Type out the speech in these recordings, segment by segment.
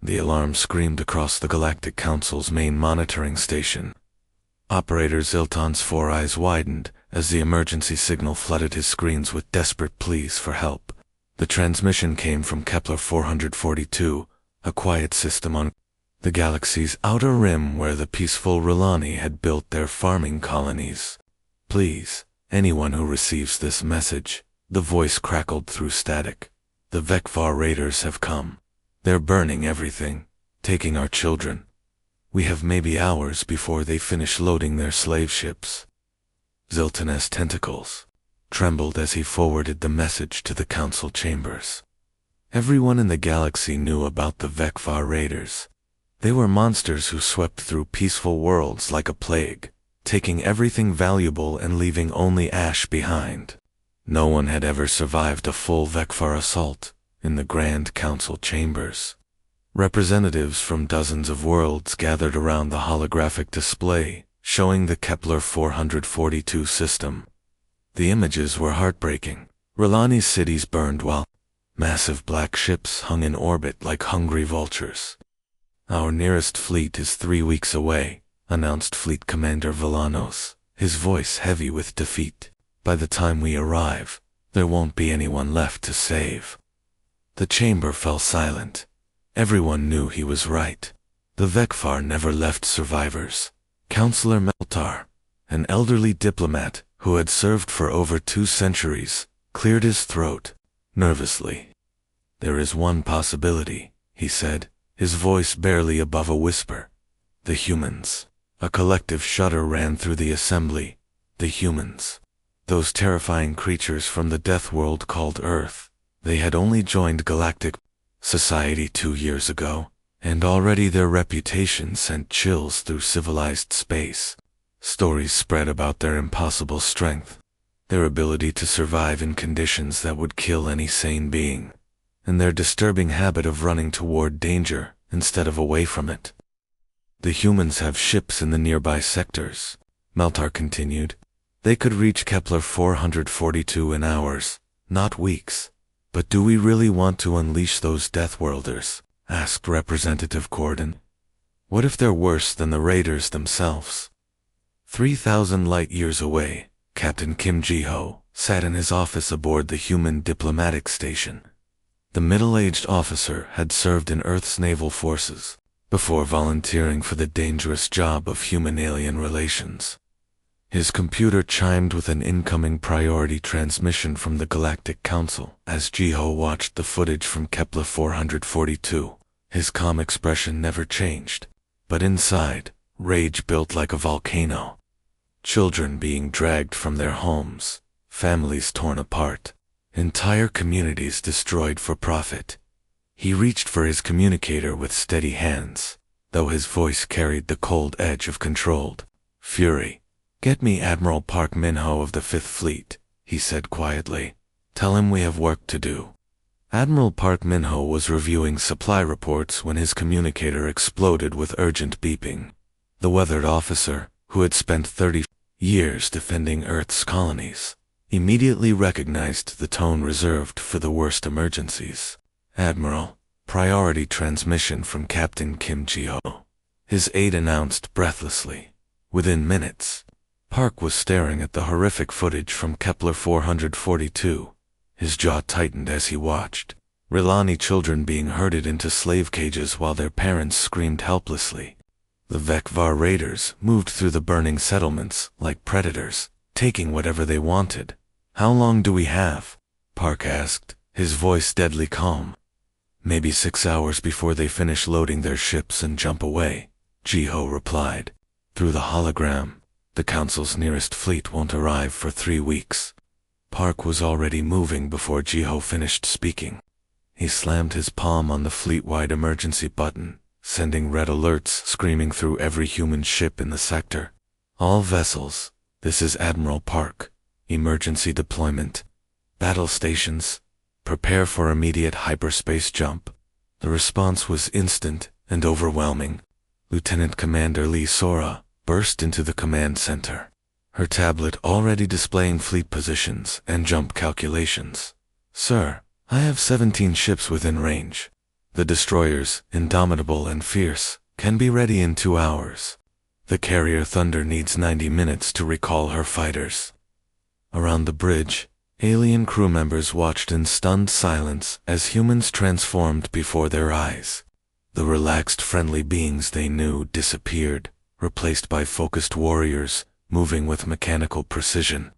The alarm screamed across the Galactic Council's main monitoring station. Operator Zilton's four eyes widened as the emergency signal flooded his screens with desperate pleas for help. The transmission came from Kepler 442, a quiet system on the galaxy's outer rim where the peaceful Rulani had built their farming colonies. "Please, anyone who receives this message," the voice crackled through static. "The Vekvar raiders have come. They're burning everything, taking our children. We have maybe hours before they finish loading their slave ships." Zilton's tentacles trembled as he forwarded the message to the council chambers. Everyone in the galaxy knew about the Vekvar raiders. They were monsters who swept through peaceful worlds like a plague, taking everything valuable and leaving only ash behind. No one had ever survived a full Vekvar assault in the Grand Council chambers. Representatives from dozens of worlds gathered around the holographic display showing the Kepler 442 system. The images were heartbreaking. Rulani's cities burned while massive black ships hung in orbit like hungry vultures. "Our nearest fleet is 3 weeks away," announced Fleet Commander Villanos, his voice heavy with defeat. "By the time we arrive, there won't be anyone left to save." The chamber fell silent. Everyone knew he was right. The Vekvar never left survivors. Counselor Meltar, an elderly diplomat who had served for over 2 centuries, cleared his throat nervously. "There is one possibility," he said, his voice barely above a whisper. "The humans." A collective shudder ran through the assembly. The humans. Those terrifying creatures from the death world called Earth. They had only joined Galactic society 2 years ago, and already their reputation sent chills through civilized space. Stories spread about their impossible strength, their ability to survive in conditions that would kill any sane being, and their disturbing habit of running toward danger instead of away from it. "The humans have ships in the nearby sectors," Meltar continued. "They could reach Kepler 442 in hours, not weeks. But do we really want to unleash those Deathworlders?" asked Representative Corden. "What if they're worse than the raiders themselves?" 3,000 light-years away, Captain Kim Ji-ho sat in his office aboard the human diplomatic station. The middle-aged officer had served in Earth's naval forces before volunteering for the dangerous job of human-alien relations. His computer chimed with an incoming priority transmission from the Galactic Council as Ji-ho watched the footage from Kepler 442. His calm expression never changed, but inside, rage built like a volcano. Children being dragged from their homes, families torn apart, entire communities destroyed for profit. He reached for his communicator with steady hands, though his voice carried the cold edge of controlled fury. "Get me Admiral Park Min-ho of the 5th Fleet," he said quietly. "Tell him we have work to do." Admiral Park Min-ho was reviewing supply reports when his communicator exploded with urgent beeping. The weathered officer, who had spent 30 years defending Earth's colonies, immediately recognized the tone reserved for the worst emergencies. "Admiral, priority transmission from Captain Kim Ji-ho," his aide announced breathlessly. Within minutes, Park was staring at the horrific footage from Kepler 442. His jaw tightened as he watched. Rulani children being herded into slave cages while their parents screamed helplessly. The Vekvar raiders moved through the burning settlements like predators, taking whatever they wanted. "How long do we have?" Park asked, his voice deadly calm. "Maybe 6 hours before they finish loading their ships and jump away," Ji-ho replied. Through the hologram, "The Council's nearest fleet won't arrive for 3 weeks. Park was already moving before Ji-ho finished speaking. He slammed his palm on the fleet-wide emergency button, sending red alerts screaming through every human ship in the sector. "All vessels, this is Admiral Park. Emergency deployment. Battle stations, prepare for immediate hyperspace jump." The response was instant and overwhelming. Lieutenant Commander Lee Sora burst into the command center, her tablet already displaying fleet positions and jump calculations. "Sir, I have 17 ships within range. The destroyers, indomitable and fierce, can be ready in 2 hours. The carrier Thunder needs 90 minutes to recall her fighters. Around the bridge, alien crew members watched in stunned silence as humans transformed before their eyes. The relaxed, friendly beings they knew disappeared, replaced by focused warriors, moving with mechanical precision.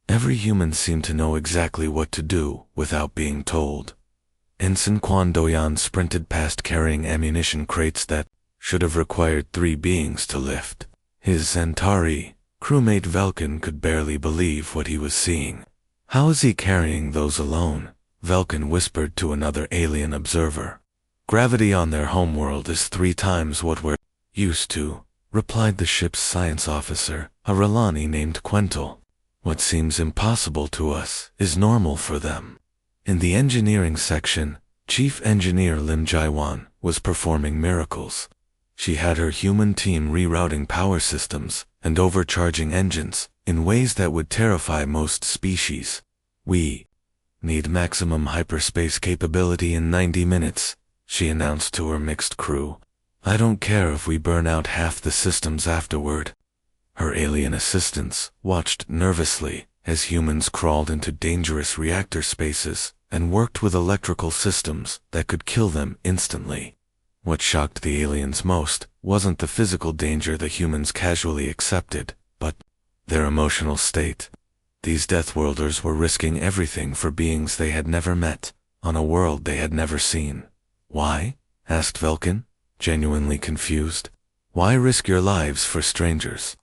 Every human seemed to know exactly what to do without being told. Ensign Quan Doyan sprinted past carrying ammunition crates that should have required 3 beings to lift. His Centauri crewmate Velkin could barely believe what he was seeing. "How is he carrying those alone?" Velkin whispered to another alien observer. "Gravity on their homeworld is 3 times what we're used to," replied the ship's science officer, a Relani named Quental. "What seems impossible to us is normal for them." In the engineering section, Chief Engineer Lim Jaiwan was performing miracles. She had her human team rerouting power systems and overcharging engines in ways that would terrify most species. "We need maximum hyperspace capability in 90 minutes, she announced to her mixed crew. "I don't care if we burn out half the systems afterward." Her alien assistants watched nervously as humans crawled into dangerous reactor spaces and worked with electrical systems that could kill them instantly. What shocked the aliens most wasn't the physical danger the humans casually accepted, but their emotional state. These Deathworlders were risking everything for beings they had never met, on a world they had never seen. "Why?" asked Velkin, genuinely confused. "Why risk your lives for strangers?"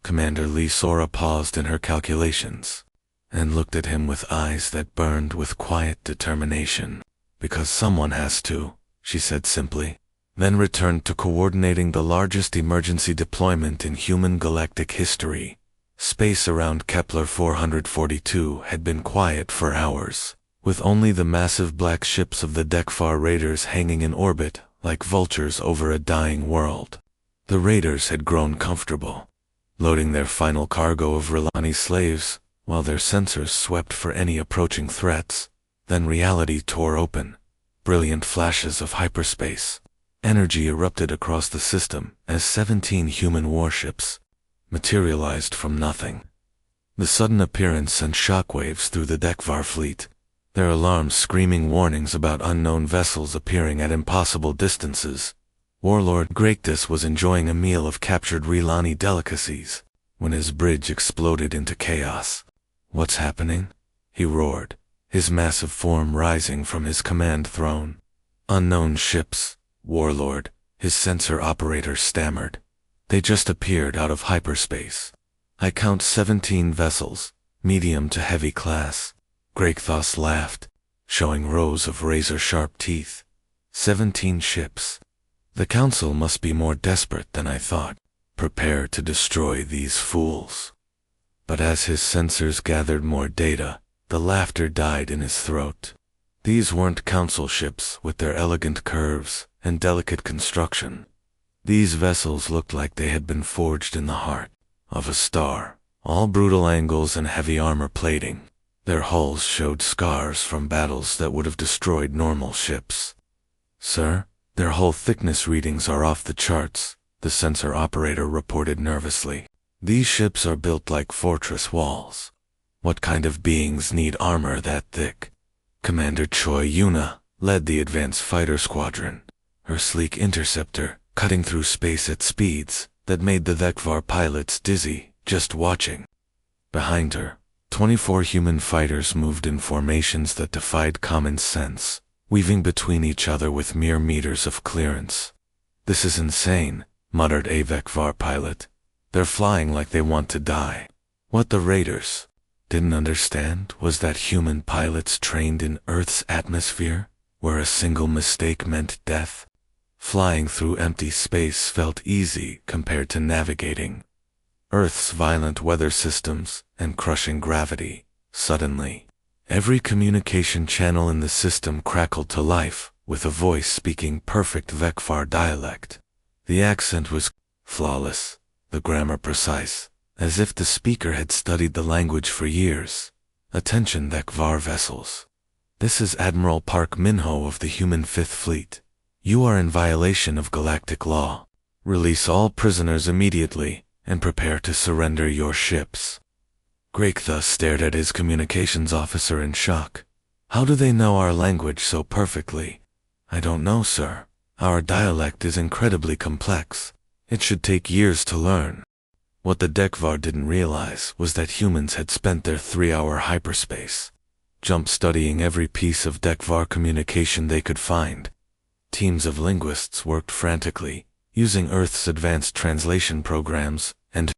Commander Lee Sora paused in her calculations and looked at him with eyes that burned with quiet determination. "Because someone has to," she said simply, then returned to coordinating the largest emergency deployment in human galactic history. Space around Kepler 442 had been quiet for hours, with only the massive black ships of the Dekfar Raiders hanging in orbit like vultures over a dying world. The Raiders had grown comfortable, loading their final cargo of Relani slaves while their sensors swept for any approaching threats. Then reality tore open. Brilliant flashes of hyperspace. Energy erupted across the system as 17 human warships materialized from nothing. The sudden appearance sent shockwaves through the Dekvar fleet, their alarms screaming warnings about unknown vessels appearing at impossible distances. Warlord Greatus was enjoying a meal of captured Relani delicacies when his bridge exploded into chaos. "What's happening?" he roared, his massive form rising from his command throne. "Unknown ships, Warlord," his sensor operator stammered. "They just appeared out of hyperspace. I count 17 vessels, medium to heavy class." Greathos laughed, showing rows of razor-sharp teeth. 17 ships. The Council must be more desperate than I thought. Prepare to destroy these fools. But as his sensors gathered more data, the laughter died in his throat. These weren't Council ships with their elegant curves and delicate construction. These vessels looked like they had been forged in the heart of a star, all brutal angles and heavy armor plating. Their hulls showed scars from battles that would have destroyed normal ships. "Sir, their hull thickness readings are off the charts," the sensor operator reported nervously. "These ships are built like fortress walls. What kind of beings need armor that thick?" Commander Choi Yuna led the advanced fighter squadron, her sleek interceptor cutting through space at speeds that made the Dekvar pilots dizzy just watching. Behind her, 24 human fighters moved in formations that defied common sense, weaving between each other with mere meters of clearance. "This is insane," muttered a Dekvar pilot. "They're flying like they want to die." What the Raiders didn't understand was that human pilots trained in Earth's atmosphere, where a single mistake meant death. Flying through empty space felt easy compared to navigating Earth's violent weather systems and crushing gravity. Suddenly, every communication channel in the system crackled to life, with a voice speaking perfect Vekvar dialect. The accent was flawless, the grammar precise, as if the speaker had studied the language for years. "Attention Vekvar vessels. This is Admiral Park Minho of the Human Fifth Fleet. You are in violation of galactic law. Release all prisoners immediately, and prepare to surrender your ships. Grake thus stared at his communications officer in shock. How do they know our language so perfectly? I don't know, sir. Our dialect is incredibly complex. It should take years to learn. What the Dekvar didn't realize was that humans had spent their 3-hour hyperspace jump studying every piece of Dekvar communication they could find. Teams of linguists worked frantically, using Earth's advanced translation programs and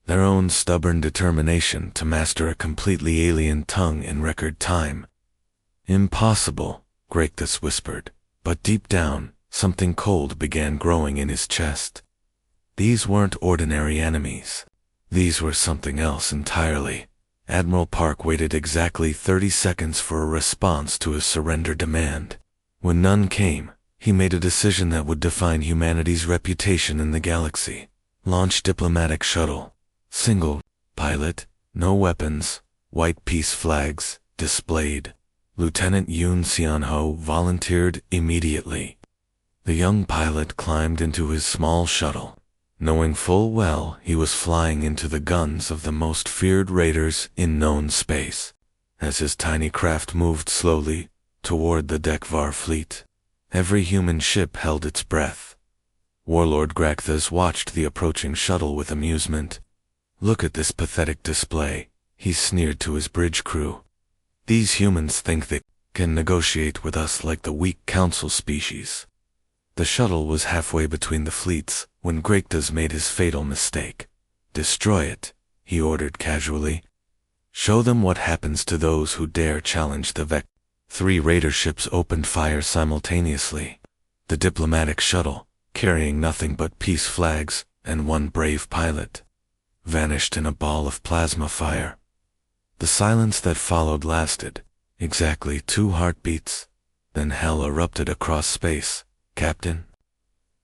their own stubborn determination to master a completely alien tongue in record time. Impossible, Gracchus whispered, but deep down, something cold began growing in his chest. These weren't ordinary enemies. These were something else entirely. Admiral Park waited exactly 30 seconds for a response to his surrender demand. When none came, he made a decision that would define humanity's reputation in the galaxy. Launch diplomatic shuttle. Single pilot, no weapons, white peace flags, displayed. Lieutenant Yoon Seon-ho volunteered immediately. The young pilot climbed into his small shuttle, knowing full well he was flying into the guns of the most feared raiders in known space. As his tiny craft moved slowly toward the Dekvar fleet, every human ship held its breath. Warlord Gracchus watched the approaching shuttle with amusement. Look at this pathetic display, he sneered to his bridge crew. These humans think they can negotiate with us like the weak council species. The shuttle was halfway between the fleets when Gracchus made his fatal mistake. Destroy it, he ordered casually. Show them what happens to those who dare challenge the Vec. 3 raider ships opened fire simultaneously. The diplomatic shuttle, carrying nothing but peace flags and one brave pilot, vanished in a ball of plasma fire. The silence that followed lasted exactly 2 heartbeats. Then hell erupted across space. Captain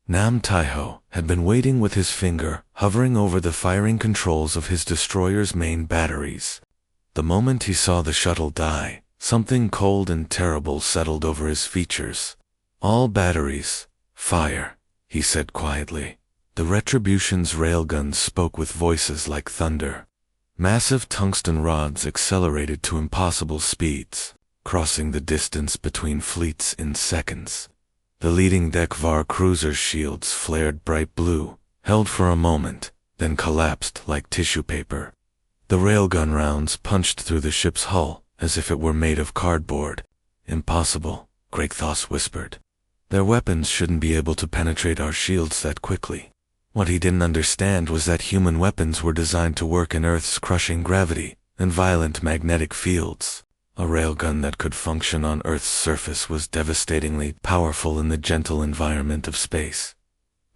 Nam Taiho had been waiting with his finger hovering over the firing controls of his destroyer's main batteries. The moment he saw the shuttle die, something cold and terrible settled over his features. All batteries, fire, he said quietly. The Retribution's railguns spoke with voices like thunder. Massive tungsten rods accelerated to impossible speeds, crossing the distance between fleets in seconds. The leading Dekvar cruiser's shields flared bright blue, held for a moment, then collapsed like tissue paper. The railgun rounds punched through the ship's hull as if it were made of cardboard. Impossible, Gracchus whispered. Their weapons shouldn't be able to penetrate our shields that quickly. What he didn't understand was that human weapons were designed to work in Earth's crushing gravity and violent magnetic fields. A railgun that could function on Earth's surface was devastatingly powerful in the gentle environment of space.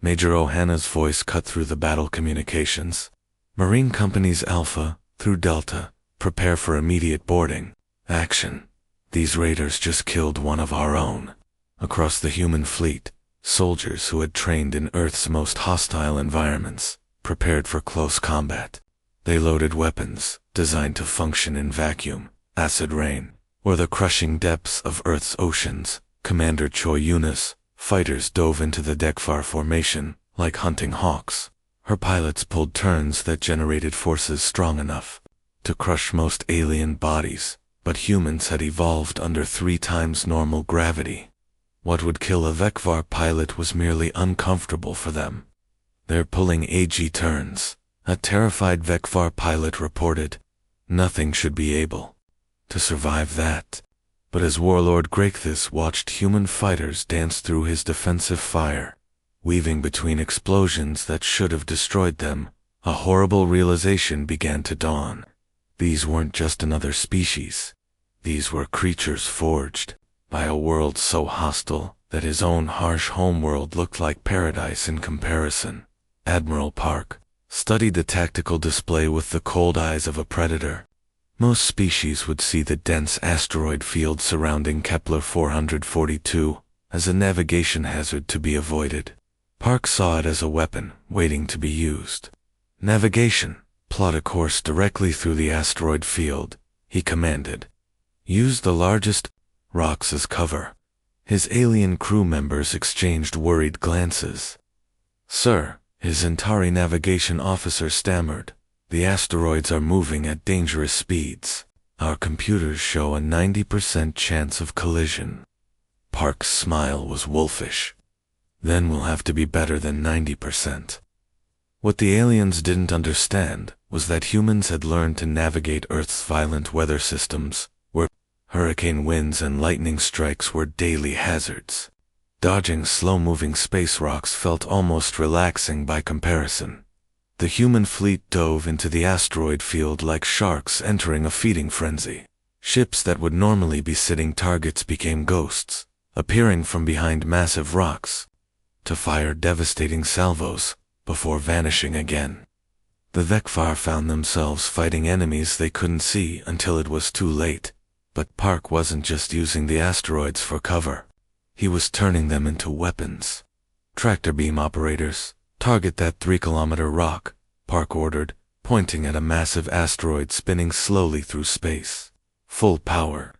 Major Ohana's voice cut through the battle communications. Marine Companies Alpha through Delta, prepare for immediate boarding. Action. These raiders just killed one of our own. Across the human fleet, soldiers who had trained in Earth's most hostile environments prepared for close combat. They loaded weapons designed to function in vacuum, acid rain, or the crushing depths of Earth's oceans. Commander Choi Eunice, fighters dove into the Dekvar formation like hunting hawks. Her pilots pulled turns that generated forces strong enough to crush most alien bodies, but humans had evolved under 3 times normal gravity. What would kill a Vekvar pilot was merely uncomfortable for them. They're pulling AG turns, a terrified Vekvar pilot reported. Nothing should be able to survive that. But as Warlord Gracchus watched human fighters dance through his defensive fire, weaving between explosions that should have destroyed them, a horrible realization began to dawn. These weren't just another species. These were creatures forged by a world so hostile that his own harsh homeworld looked like paradise in comparison. Admiral Park studied the tactical display with the cold eyes of a predator. Most species would see the dense asteroid field surrounding Kepler 442 as a navigation hazard to be avoided. Park saw it as a weapon waiting to be used. Navigation, plot a course directly through the asteroid field, he commanded. Use the largest rocks as cover. His alien crew members exchanged worried glances. "Sir," his Antari navigation officer stammered, "the asteroids are moving at dangerous speeds. Our computers show a 90% chance of collision." Park's smile was wolfish. "Then we'll have to be better than 90%. What the aliens didn't understand was that humans had learned to navigate Earth's violent weather systems, where hurricane winds and lightning strikes were daily hazards. Dodging slow-moving space rocks felt almost relaxing by comparison. The human fleet dove into the asteroid field like sharks entering a feeding frenzy. Ships that would normally be sitting targets became ghosts, appearing from behind massive rocks, to fire devastating salvos before vanishing again. The Vekvar found themselves fighting enemies they couldn't see until it was too late. But Park wasn't just using the asteroids for cover. He was turning them into weapons. "Tractor beam operators, target that 3-kilometer rock," Park ordered, pointing at a massive asteroid spinning slowly through space. Full power.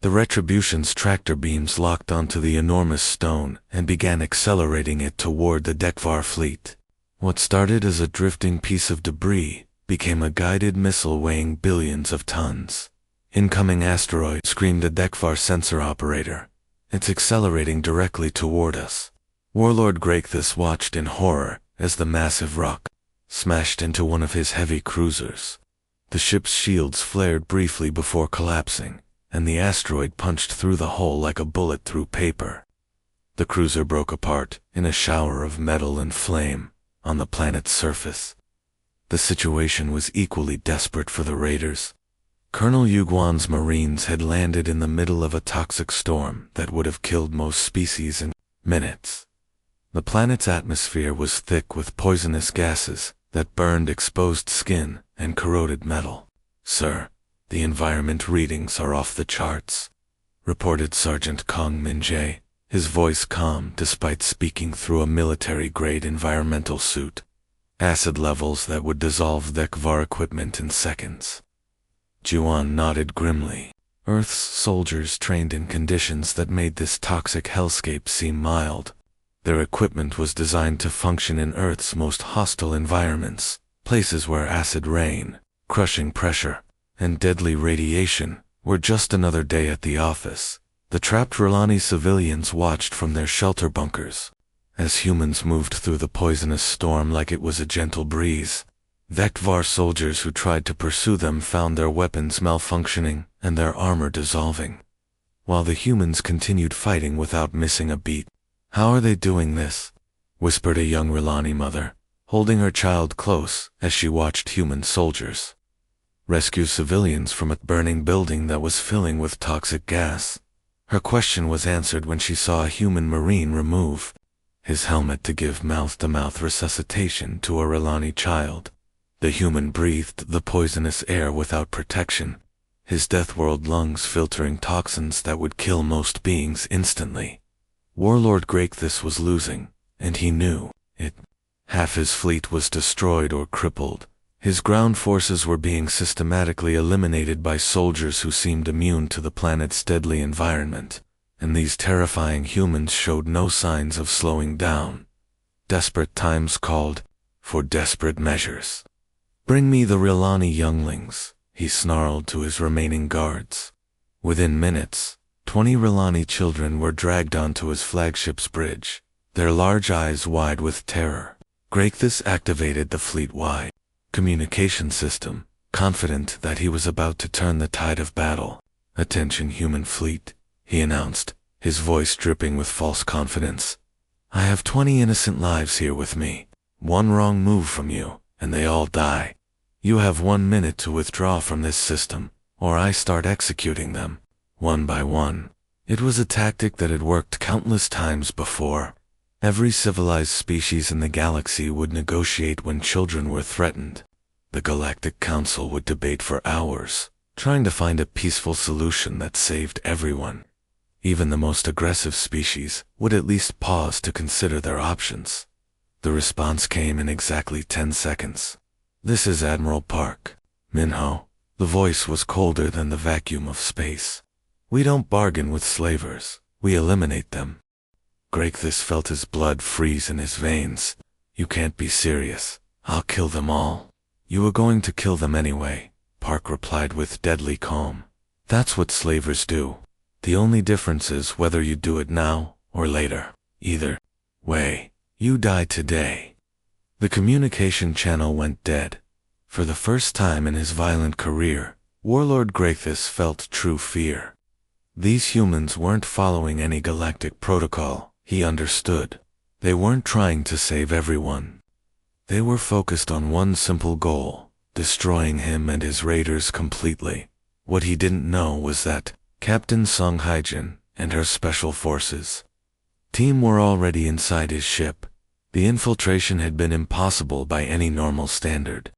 The Retribution's tractor beams locked onto the enormous stone and began accelerating it toward the Dekvar fleet. What started as a drifting piece of debris became a guided missile weighing billions of tons. "Incoming asteroid," screamed a Dekvar sensor operator. "It's accelerating directly toward us." Warlord Graithus watched in horror as the massive rock smashed into one of his heavy cruisers. The ship's shields flared briefly before collapsing, and the asteroid punched through the hole like a bullet through paper. The cruiser broke apart in a shower of metal and flame on the planet's surface. The situation was equally desperate for the raiders. Colonel Yuguan's Marines had landed in the middle of a toxic storm that would have killed most species in minutes. The planet's atmosphere was thick with poisonous gases that burned exposed skin and corroded metal. "Sir, the environment readings are off the charts," reported Sergeant Kong Min-jae, his voice calm despite speaking through a military-grade environmental suit. "Acid levels that would dissolve Dekvar equipment in seconds." Juan nodded grimly. Earth's soldiers trained in conditions that made this toxic hellscape seem mild. Their equipment was designed to function in Earth's most hostile environments, places where acid rain, crushing pressure, and deadly radiation were just another day at the office. The trapped R'Lani civilians watched from their shelter bunkers as humans moved through the poisonous storm like it was a gentle breeze. Vekvar soldiers who tried to pursue them found their weapons malfunctioning and their armor dissolving, while the humans continued fighting without missing a beat. "How are they doing this?" whispered a young R'Lani mother, holding her child close as she watched human soldiers rescue civilians from a burning building that was filling with toxic gas. Her question was answered when she saw a human Marine remove his helmet to give mouth-to-mouth resuscitation to a R'Lani child. The human breathed the poisonous air without protection, his Deathworld lungs filtering toxins that would kill most beings instantly. Warlord Graithus was losing, and he knew it. Half his fleet was destroyed or crippled. His ground forces were being systematically eliminated by soldiers who seemed immune to the planet's deadly environment, and these terrifying humans showed no signs of slowing down. Desperate times called for desperate measures. "Bring me the R'Lani younglings," he snarled to his remaining guards. Within minutes, 20 R'Lani children were dragged onto his flagship's bridge, their large eyes wide with terror. Graithus activated the fleet-wide communication system, confident that he was about to turn the tide of battle. "Attention, human fleet," he announced, his voice dripping with false confidence. "I have 20 innocent lives here with me. One wrong move from you, and they all die. You have 1 minute to withdraw from this system, or I start executing them, one by one." It was a tactic that had worked countless times before. Every civilized species in the galaxy would negotiate when children were threatened. The Galactic Council would debate for hours, trying to find a peaceful solution that saved everyone. Even the most aggressive species would at least pause to consider their options. The response came in exactly 10 seconds. "This is Admiral Park." "Minho." The voice was colder than the vacuum of space. We don't bargain with slavers, we eliminate them. Ruthless felt his blood freeze in his veins. You can't be serious. I'll kill them all. You were going to kill them anyway, Park replied with deadly calm. That's what slavers do. The only difference is whether you do it now or later. Either way, you die today. The communication channel went dead. For the first time in his violent career, Warlord Ruthless felt true fear. These humans weren't following any galactic protocol, he understood. They weren't trying to save everyone. They were focused on one simple goal, destroying him and his raiders completely. What he didn't know was that Captain Song Haijin and her special forces team were already inside his ship. The infiltration had been impossible by any normal standard.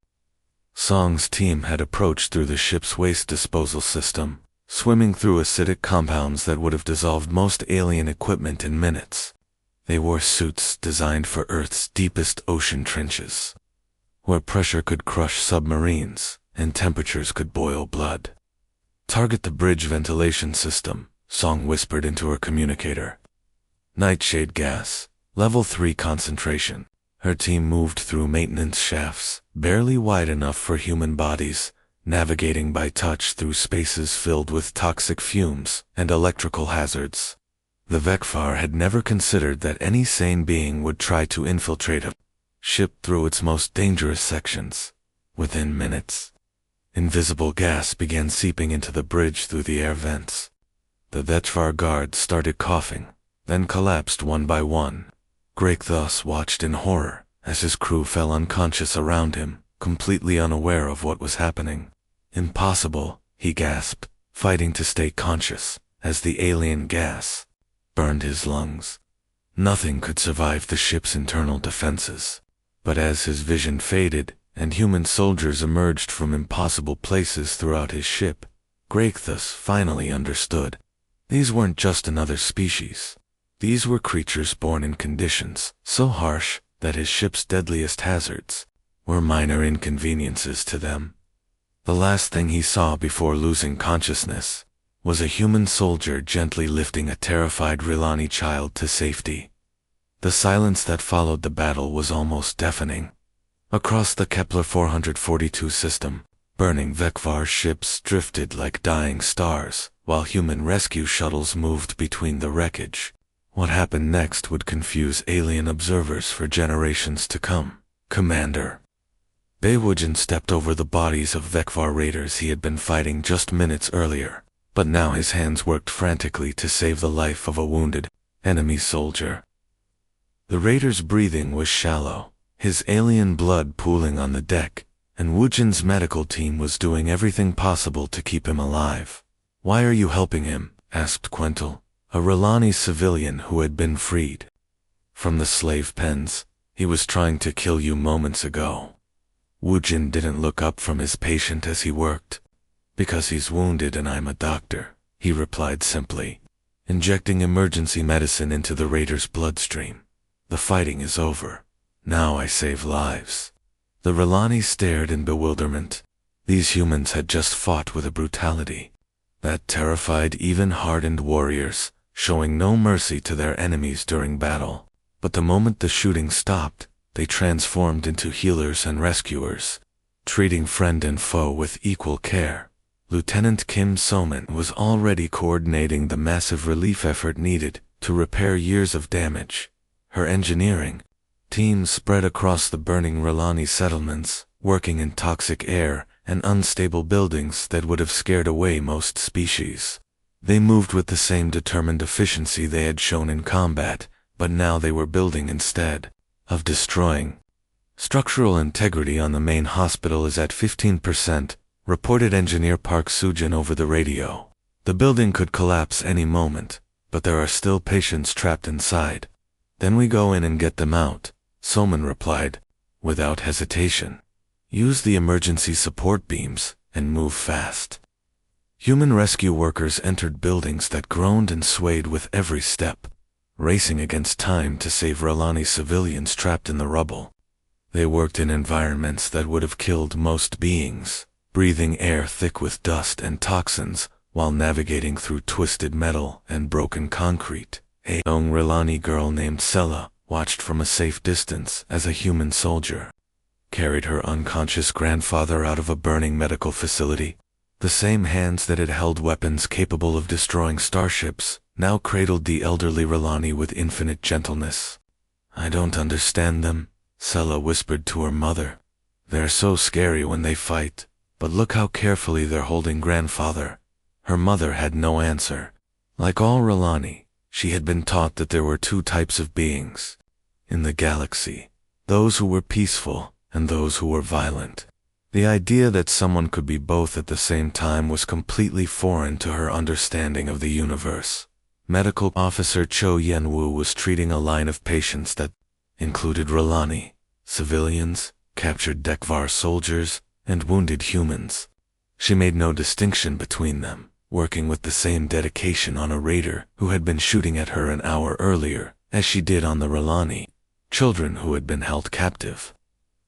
Song's team had approached through the ship's waste disposal system, swimming through acidic compounds that would have dissolved most alien equipment in minutes. They wore suits designed for Earth's deepest ocean trenches, where pressure could crush submarines and temperatures could boil blood. Target the bridge ventilation system, Song whispered into her communicator. Nightshade gas, level 3 concentration. Her team moved through maintenance shafts, barely wide enough for human bodies, navigating by touch through spaces filled with toxic fumes and electrical hazards. The Vekvar had never considered that any sane being would try to infiltrate a ship through its most dangerous sections. Within minutes, invisible gas began seeping into the bridge through the air vents. The Vekvar guards started coughing, then collapsed one by one. Ruthless watched in horror as his crew fell unconscious around him, completely unaware of what was happening. Impossible, he gasped, fighting to stay conscious, as the alien gas burned his lungs. Nothing could survive the ship's internal defenses. But as his vision faded, and human soldiers emerged from impossible places throughout his ship, Ruthless finally understood. These weren't just another species. These were creatures born in conditions so harsh that his ship's deadliest hazards were minor inconveniences to them. The last thing he saw before losing consciousness was a human soldier gently lifting a terrified Rilani child to safety. The silence that followed the battle was almost deafening. Across the Kepler 442 system, burning Vekvar ships drifted like dying stars, while human rescue shuttles moved between the wreckage. What happened next would confuse alien observers for generations to come. Commander. Baywujin stepped over the bodies of Vekvar raiders he had been fighting just minutes earlier, but now his hands worked frantically to save the life of a wounded enemy soldier. The raider's breathing was shallow, his alien blood pooling on the deck, and Wujin's medical team was doing everything possible to keep him alive. "Why are you helping him?" asked Quental, a Rilani civilian who had been freed from the slave pens. "He was trying to kill you moments ago." Wujin didn't look up from his patient as he worked. "Because he's wounded and I'm a doctor," he replied simply, injecting emergency medicine into the raider's bloodstream. "The fighting is over. Now I save lives." The Rilani stared in bewilderment. These humans had just fought with a brutality that terrified even hardened warriors, showing no mercy to their enemies during battle. But the moment the shooting stopped, they transformed into healers and rescuers, treating friend and foe with equal care. Lieutenant Kim So-min was already coordinating the massive relief effort needed to repair years of damage. Her engineering teams spread across the burning Rilani settlements, working in toxic air and unstable buildings that would have scared away most species. They moved with the same determined efficiency they had shown in combat, but now they were building instead of destroying. "Structural integrity on the main hospital is at 15%, reported Engineer Park Sujin over the radio. "The building could collapse any moment, but there are still patients trapped inside. Then we go in and get them out," So-min replied, without hesitation. "Use the emergency support beams and move fast." Human rescue workers entered buildings that groaned and swayed with every step, racing against time to save Rilani civilians trapped in the rubble. They worked in environments that would have killed most beings, breathing air thick with dust and toxins, while navigating through twisted metal and broken concrete. A young Rilani girl named Sella watched from a safe distance as a human soldier carried her unconscious grandfather out of a burning medical facility. The same hands that had held weapons capable of destroying starships now cradled the elderly Rilani with infinite gentleness. "I don't understand them," Sella whispered to her mother. "They're so scary when they fight, but look how carefully they're holding grandfather." Her mother had no answer. Like all Rilani, she had been taught that there were two types of beings in the galaxy: those who were peaceful and those who were violent. The idea that someone could be both at the same time was completely foreign to her understanding of the universe. Medical Officer Cho Yenwu was treating a line of patients that included Rilani, civilians, captured Dekvar soldiers, and wounded humans. She made no distinction between them, working with the same dedication on a raider who had been shooting at her an hour earlier, as she did on the Rilani, children who had been held captive.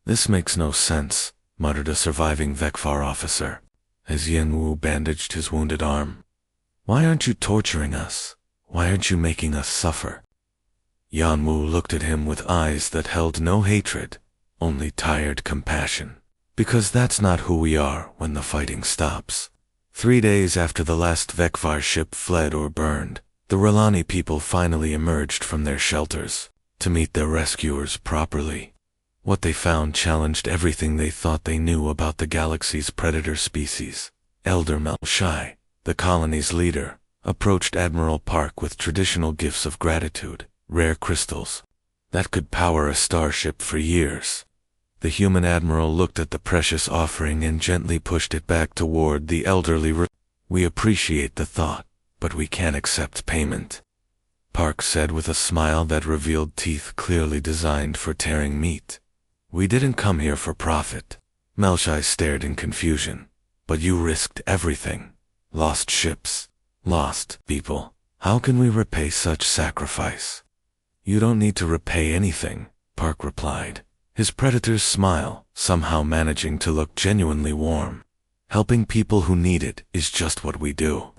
"This makes no sense," muttered a surviving Vekvar officer, as Yenwu bandaged his wounded arm. "Why aren't you torturing us? Why aren't you making us suffer?" Yanwu looked at him with eyes that held no hatred, only tired compassion. "Because that's not who we are when the fighting stops." 3 days after the last Vekvar ship fled or burned, the Rilani people finally emerged from their shelters to meet their rescuers properly. What they found challenged everything they thought they knew about the galaxy's predator species. Elder Melshai, the colony's leader, approached Admiral Park with traditional gifts of gratitude, rare crystals that could power a starship for years. The human admiral looked at the precious offering and gently pushed it back toward the elderly. "We appreciate the thought, but we can't accept payment," Park said with a smile that revealed teeth clearly designed for tearing meat. "We didn't come here for profit." Melshai stared in confusion. "But you risked everything. Lost ships, lost people. How can we repay such sacrifice?" "You don't need to repay anything," Park replied, his predator's smile somehow managing to look genuinely warm. "Helping people who need it is just what we do."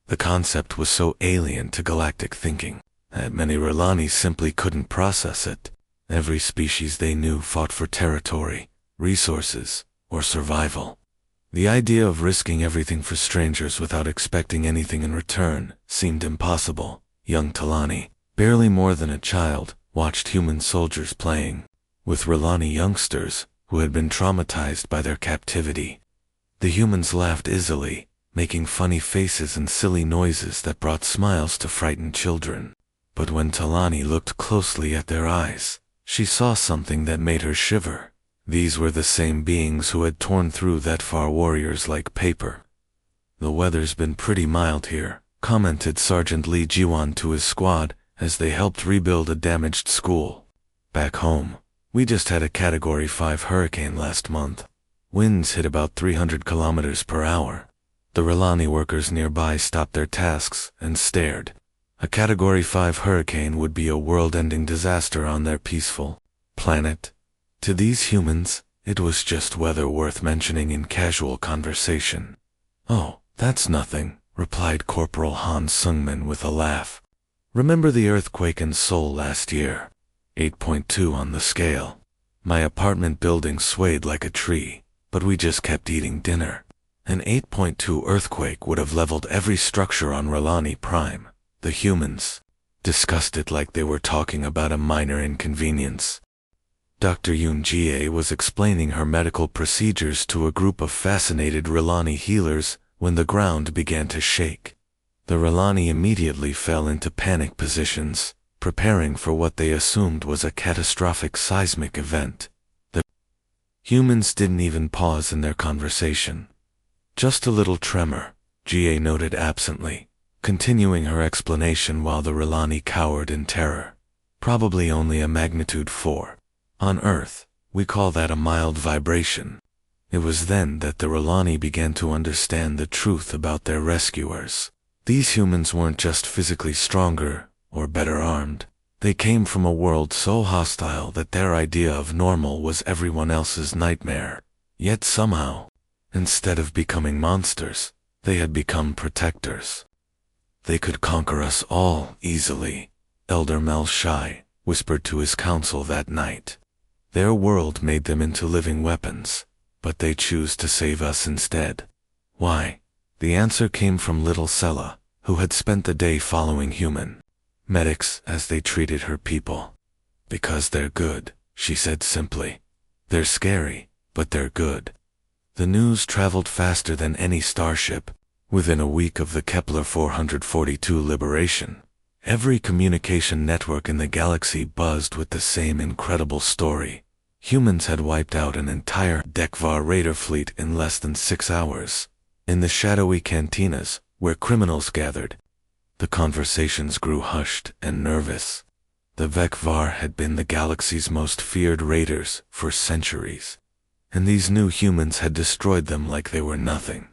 The concept was so alien to galactic thinking that many Rilani simply couldn't process it. Every species they knew fought for territory, resources, or survival. The idea of risking everything for strangers without expecting anything in return seemed impossible. Young Talani, barely more than a child, watched human soldiers playing with Rilani youngsters who had been traumatized by their captivity. The humans laughed easily, making funny faces and silly noises that brought smiles to frightened children. But when Talani looked closely at their eyes, she saw something that made her shiver. These were the same beings who had torn through that far warriors like paper. "The weather's been pretty mild here," commented Sergeant Lee Jiwan to his squad as they helped rebuild a damaged school. "Back home, we just had a Category 5 hurricane last month. Winds hit about 300 kilometers per hour. The Rilani workers nearby stopped their tasks and stared. A Category 5 hurricane would be a world-ending disaster on their peaceful planet. To these humans, it was just weather worth mentioning in casual conversation. "Oh, that's nothing," replied Corporal Han Sungmin with a laugh. "Remember the earthquake in Seoul last year? 8.2 on the scale. My apartment building swayed like a tree, but we just kept eating dinner. An 8.2 earthquake would have leveled every structure on Rilani Prime. The humans discussed it like they were talking about a minor inconvenience." Dr. Yoon Jie was explaining her medical procedures to a group of fascinated Rilani healers when the ground began to shake. The Rilani immediately fell into panic positions, preparing for what they assumed was a catastrophic seismic event. The humans didn't even pause in their conversation. "Just a little tremor," Jie noted absently, continuing her explanation while the Rilani cowered in terror. "Probably only a magnitude 4. On Earth, we call that a mild vibration." It was then that the Rilani began to understand the truth about their rescuers. These humans weren't just physically stronger or better armed. They came from a world so hostile that their idea of normal was everyone else's nightmare. Yet somehow, instead of becoming monsters, They had become protectors. They could conquer us all easily, Elder Melshai whispered to his council that night. Their world made them into living weapons, but they choose to save us instead. Why? The answer came from little Sella, who had spent the day following human medics as they treated her people. Because they're good, she said simply. They're scary, but they're good. The news traveled faster than any starship. Within a week of the Kepler 442 liberation, every communication network in the galaxy buzzed with the same incredible story. Humans had wiped out an entire Dekvar raider fleet in less than 6 hours. In the shadowy cantinas, where criminals gathered, the conversations grew hushed and nervous. The Vekvar had been the galaxy's most feared raiders for centuries, and these new humans had destroyed them like they were nothing.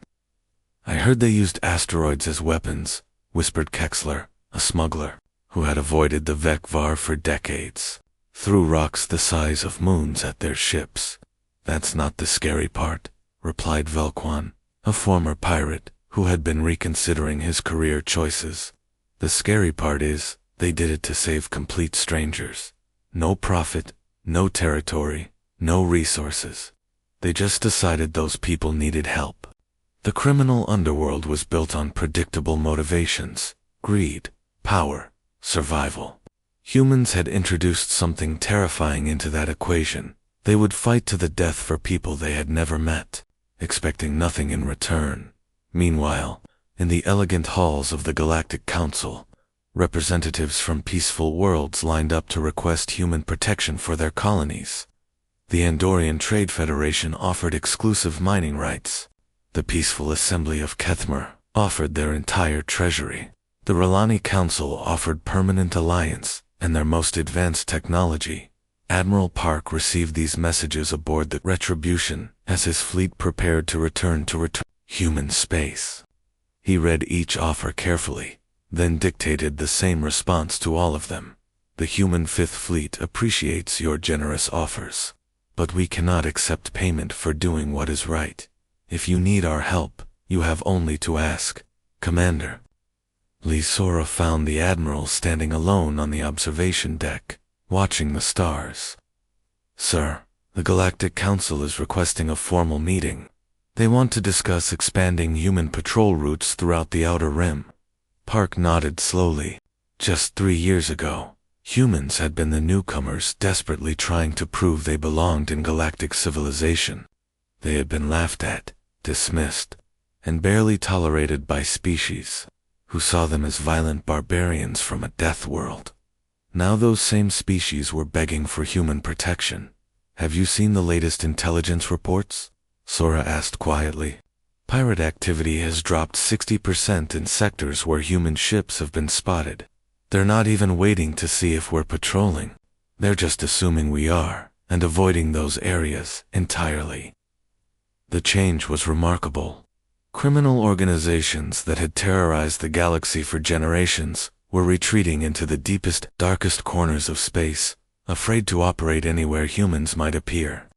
I heard they used asteroids as weapons, whispered Kexler, a smuggler, who had avoided the Vekvar for decades. Threw rocks the size of moons at their ships. That's not the scary part, replied Velquan, a former pirate who had been reconsidering his career choices. The scary part is, they did it to save complete strangers. No profit, no territory, no resources. They just decided those people needed help. The criminal underworld was built on predictable motivations: greed, power, survival. Humans had introduced something terrifying into that equation. They would fight to the death for people they had never met, expecting nothing in return. Meanwhile, in the elegant halls of the Galactic Council, representatives from peaceful worlds lined up to request human protection for their colonies. The Andorian Trade Federation offered exclusive mining rights. The Peaceful Assembly of Kethmer offered their entire treasury. The Ralani Council offered permanent alliance and their most advanced technology. Admiral Park received these messages aboard the Retribution as his fleet prepared to return to human space. He read each offer carefully, then dictated the same response to all of them. The human Fifth Fleet appreciates your generous offers, but we cannot accept payment for doing what is right. If you need our help, you have only to ask, Commander. Lisora found the Admiral standing alone on the observation deck, watching the stars. Sir, the Galactic Council is requesting a formal meeting. They want to discuss expanding human patrol routes throughout the Outer Rim. Park nodded slowly. Just 3 years ago, humans had been the newcomers desperately trying to prove they belonged in galactic civilization. They had been laughed at, dismissed, and barely tolerated by species who saw them as violent barbarians from a death world. Now those same species were begging for human protection. Have you seen the latest intelligence reports? Sora asked quietly. Pirate activity has dropped 60% in sectors where human ships have been spotted. They're not even waiting to see if we're patrolling. They're just assuming we are, and avoiding those areas entirely. The change was remarkable. Criminal organizations that had terrorized the galaxy for generations were retreating into the deepest, darkest corners of space, afraid to operate anywhere humans might appear.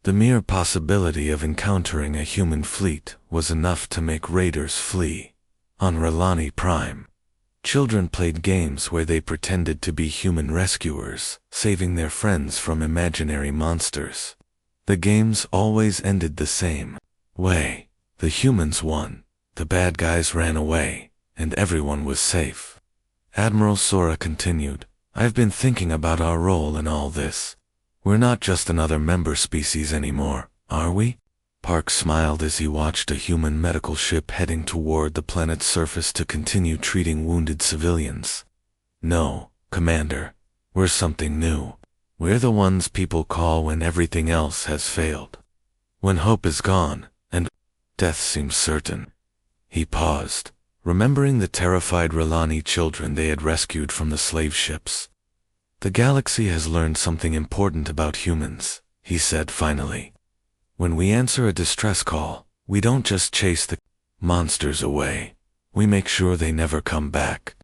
The mere possibility of encountering a human fleet was enough to make raiders flee. On Ralani Prime, children played games where they pretended to be human rescuers, saving their friends from imaginary monsters. The games always ended the same way. The humans won, the bad guys ran away, and everyone was safe. Admiral Sora continued, I've been thinking about our role in all this. We're not just another member species anymore, are we? Park smiled as he watched a human medical ship heading toward the planet's surface to continue treating wounded civilians. No, Commander, we're something new. We're the ones people call when everything else has failed. When hope is gone, and death seems certain. He paused, remembering the terrified Ralani children they had rescued from the slave ships. The galaxy has learned something important about humans, he said finally. When we answer a distress call, we don't just chase the monsters away. We make sure they never come back.